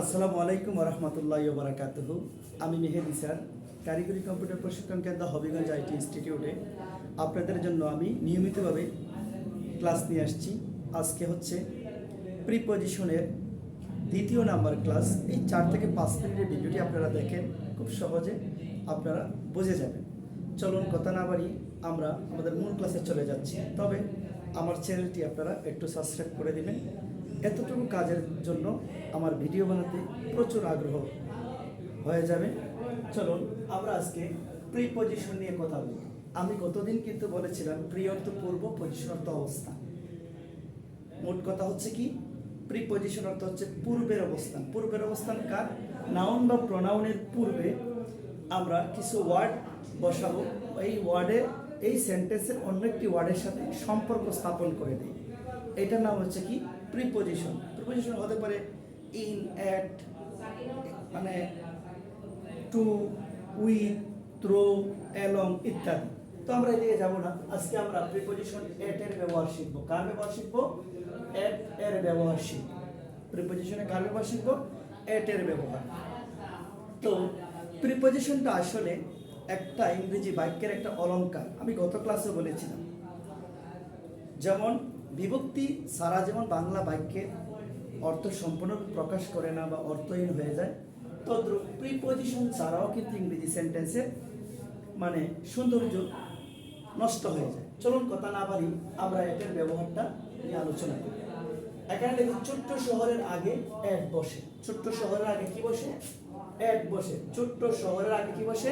আসসালামু আলাইকুম রহমতুল্লাহি ওয়া বারাকাতুহু। আমি মেহেদি স্যার, কারিগরি কম্পিউটার প্রশিক্ষণ কেন্দ্র হবিগঞ্জ আইটি ইনস্টিটিউটে আপনাদের জন্য আমি নিয়মিতভাবে ক্লাস নিয়ে আসছি। আজকে হচ্ছে প্রিপজিশনের দ্বিতীয় নাম্বার ক্লাস। এই 4 থেকে 5 মিনিটের ভিডিওটি আপনারা দেখেন, খুব সহজে আপনারা বুঝে যাবেন। চলুন কথা না বাড়িয়ে আমরা আমাদের মূল ক্লাসে চলে যাচ্ছি। তবে আমার চ্যানেলটি আপনারা একটু সাবস্ক্রাইব করে দিবেন। এতটুকু কাজের জন্য আমার ভিডিও বানাতে প্রচুর আগ্রহ হয়ে যাবে। চলুন আমরা আজকে প্রিপজিশন নিয়ে কথা বলি। আমি গতদিন কিন্তু বলেছিলাম প্রি অর্থ পূর্ব, পজিশন অর্থ অবস্থান। মোট কথা হচ্ছে কি, প্রিপজিশন অর্থ হচ্ছে পূর্বের অবস্থান। পূর্বের অবস্থান কার? নাউন বা প্রোনাউনের পূর্বে আমরা কিছু ওয়ার্ড বসাবো। এই সেন্টেন্সের অন্য একটি ওয়ার্ডের সাথে সম্পর্ক স্থাপন করে দিই। এটার নাম হচ্ছে কি, প্রিপজিশন। প্রিপজিশন হতে পারে ইন, অ্যাট, মানে টু, উইথ, থ্রো, অ্যালং ইত্যাদি। তো আমরা এদিকে যাবো না। আজকে আমরা প্রিপজিশন এট এর ব্যবহার শিখবো। কার ব্যবহার শিখবো? এট এর ব্যবহার শিখবো। প্রিপজিশনে কার ব্যবহার শিখবো? এট এর ব্যবহার। তো প্রিপজিশনটা আসলে একটা ইংরেজি বাক্যের একটা অলংকার। আমি গত ক্লাসে বলেছিলাম, যেমন বিভক্তি ছাড়া যেমন বাংলা বাক্যের অর্থ সম্পূর্ণ প্রকাশ করে না বা অর্থহীন হয়ে যায়, তদ্রূপ প্রিপজিশন ছাড়াও কিন্তু ইংরেজি সেন্টেন্সের মানে সৌন্দর্য নষ্ট হয়ে যায়। চলুন কথা না বাড়ি আমরা এটার ব্যবহারটা নিয়ে আলোচনা করি। এখানে দেখুন, ছোট্ট শহরের আগে অ্যাট বসে। ছোট্ট শহরের আগে কি বসে? অ্যাট বসে। ছোট্ট শহরের আগে কি বসে?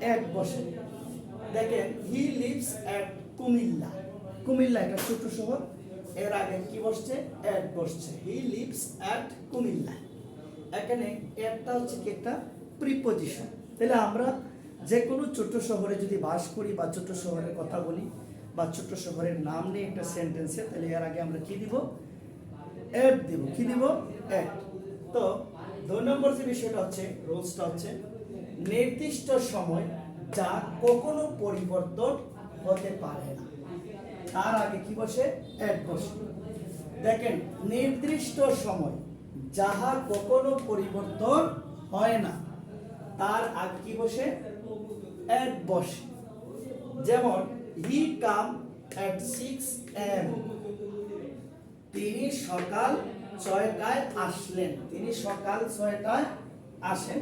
অ্যাট বসে। দেখেন, he lives at Comilla. Comilla একটা ছোট শহর, এর আগে কি বসছে? অ্যাট বসছে। He lives at Comilla. এখানে অ্যাটটা হচ্ছে কি, একটা প্রিপজিশন। তাহলে আমরা যে কোনো ছোট শহরে যদি বাস করি বা ছোট শহরের কথা বলি বা ছোট শহরের নাম নিয়ে একটা সেন্টেন্সে, তাহলে এর আগে আমরা কি দিব? অ্যাট দিব। কি দিব? অ্যাট। তো 2 নম্বর যে বিষয়টা হচ্ছে, রুলসটা হচ্ছে নির্দিষ্ট সময় যা কখনো পরিবর্তন হতে পারে না, তার আগে কি বসে? অ্যাট বসে। দেখেন, নির্দিষ্ট সময় যাহা কখনো পরিবর্তন হয় না, তার আগে কি বসে? অ্যাট বসে। যেমন, হি কাম অ্যাট 6 AM। তিনি সকাল 6টায় আসলেন। তিনি সকাল 6টায় আসেন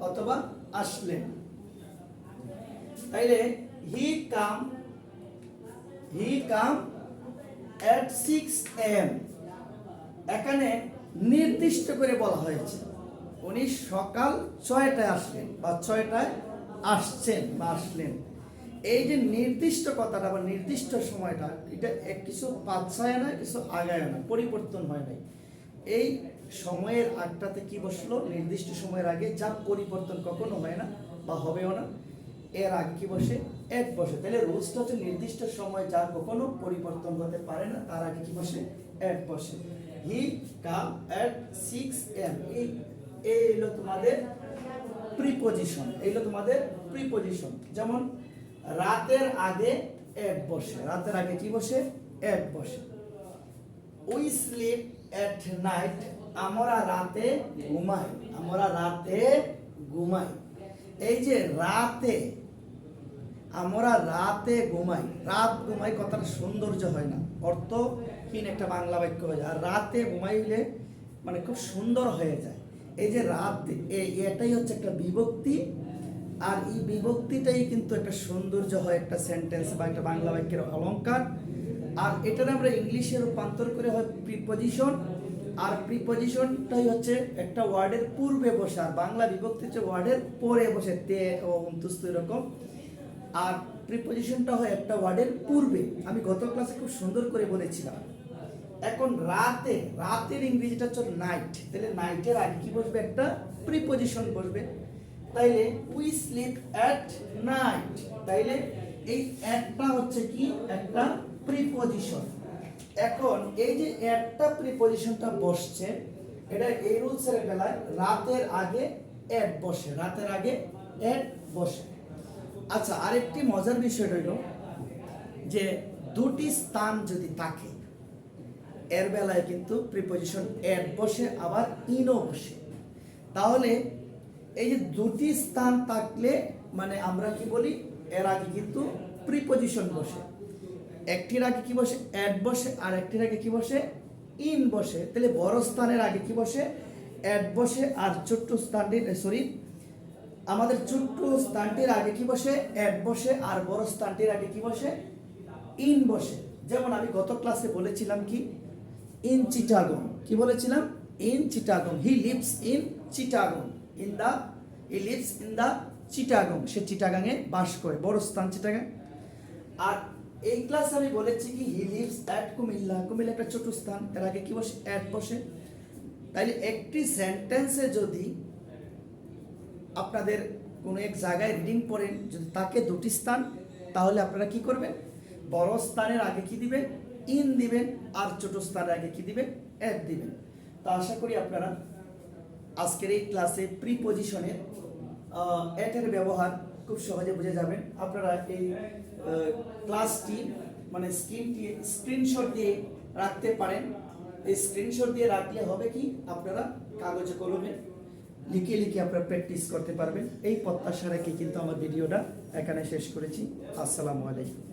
অথবা আসলেন। তাইলে হি কাম at 6 AM। এখানে নির্দিষ্ট করে বলা হয়েছে উনি সকাল 6টায় আসলেন বা 6টায় আসছেন বা আসলেন। এই যে নির্দিষ্ট কথাটা বা নির্দিষ্ট সময়টা, এটা কিছু পাছায় না, কিছু আগায় না, পরিবর্তন হয় নাই। এই সময়ের আগটাতে কি বসলো? নির্দিষ্ট সময়ের আগে, যা পরিবর্তন কখনো হয় না বা হবেও না, এর আগে কি বসে? অ্যাট বসে। তাহলে রুলসটা হচ্ছে নির্দিষ্ট সময় যা কখনো পরিবর্তন হতে পারে না, তার আগে কি বসে? অ্যাট বসে। হি কাম অ্যাট 6 AM। এই হলো তোমাদের প্রিপজিশন। যেমন রাতের আগে অ্যাট বসে। রাতের আগে কি বসে? অ্যাট বসে। We slip at night. আমরা রাতে ঘুমাই। এই যে রাতে, আমরা রাতে ঘুমাই, রাত ঘুমাই কথাটা সৌন্দর্য হয় না, অর্থহীন একটা বাংলা বাক্য হয়ে যায়। আর রাতে ঘুমাইলে মানে খুব সুন্দর হয়ে যায়। এই যে রাত, এটাই হচ্ছে একটা বিভক্তি। আর এই বিভক্তিটাই কিন্তু একটা সৌন্দর্য হয় একটা সেন্টেন্স বা একটা বাংলা বাক্যের অলংকার। আর এটা আমরা ইংলিশে রূপান্তর করে হয় প্রিপজিশন। আর প্রিপজিশনটাই হচ্ছে একটা ওয়ার্ডের পূর্বে বসে, আর বাংলা বিভক্তি হচ্ছে ওয়ার্ডের পরে বসে, তে ও অন্তুস্ত এরকম। আর প্রিপজিশনটা হয় একটা ওয়ার্ডের পূর্বে। আমি গত ক্লাসে খুব সুন্দর করে বলেছিলাম। এখন রাতের ইংরেজিটা হচ্ছে নাইট। তাহলে নাইটের আগে কি বসবে? একটা প্রিপজিশন বসবে। তাইলে উই স্লিপ অ্যাট নাইট। তাইলে এই একটা হচ্ছে কি? একটা প্রিপজিশন। এখন এই যে একটা প্রিপজিশনটা বসছে, এটা এই রুলসের বেলায় রাতের আগে অ্যাট বসে। আচ্ছা, আরেকটি মজার বিষয় হইল যে দুটি স্থান যদি থাকে, এর বেলায় কিন্তু প্রিপজিশন অ্যাট বসে, আবার ইনও বসে। তাহলে এই যে দুটি স্থান থাকলে মানে আমরা কি বলি, এর আগে কিন্তু প্রিপজিশন বসে। একটির আগে কি বসে, অ্যাট বসে, আর একটির আগে কি বসে, ইন বসে। তাহলে বড় স্থানের আগে কি বসে, অ্যাট বসে, আর ছোট্ট স্থানটির আমাদের ছোট্ট স্থানটির আগে কি বসে, অ্যাট বসে, আর বড় স্থানটির আগে কি বসে, ইন বসে। যেমন আমি গত ক্লাসে বলেছিলাম কি, ইন চিটাগং, কি বলেছিলাম, in Chittagong, he lives in Chittagong, he lives in the Chittagong, সে চিটাগাংয়ে বাস করে, বড় স্থান চিটাগাং। আর এই ক্লাসে আমি বলেছি কি, he lives at Comilla, Comilla একটা ছোট স্থান, এর আগে কি বসে, অ্যাট বসে। তাইলে একটি সেন্টেন্সে যদি আপনাদের কোনো এক জায়গায় রিডিং পড়েন, যদি তাকে দুটি স্থান, তাহলে আপনারা কি করবেন, বড় স্থানের আগে কি দিবেন, ইন দিবেন, আর ছোট স্থানের আগে কি দিবেন, অ্যাট দিবেন। তো আশা করি আপনারা আজকের এই ক্লাসে প্রিপজিশনের অ্যাটের ব্যবহার খুব সহজে বুঝে যাবেন। আপনারা এই ক্লাসটি মানে স্ক্রিনশট দিয়ে রাখতে পারেন। এই স্ক্রিনশট দিয়ে রাখলে হবে কি, আপনারা কাগজে কলমে লিখে লিখে আপনারা প্র্যাকটিস করতে পারবেন। এই প্রত্যাশা রেখে কিন্তু আমার ভিডিওটা এখানে শেষ করেছি। আসসালামু আলাইকুম।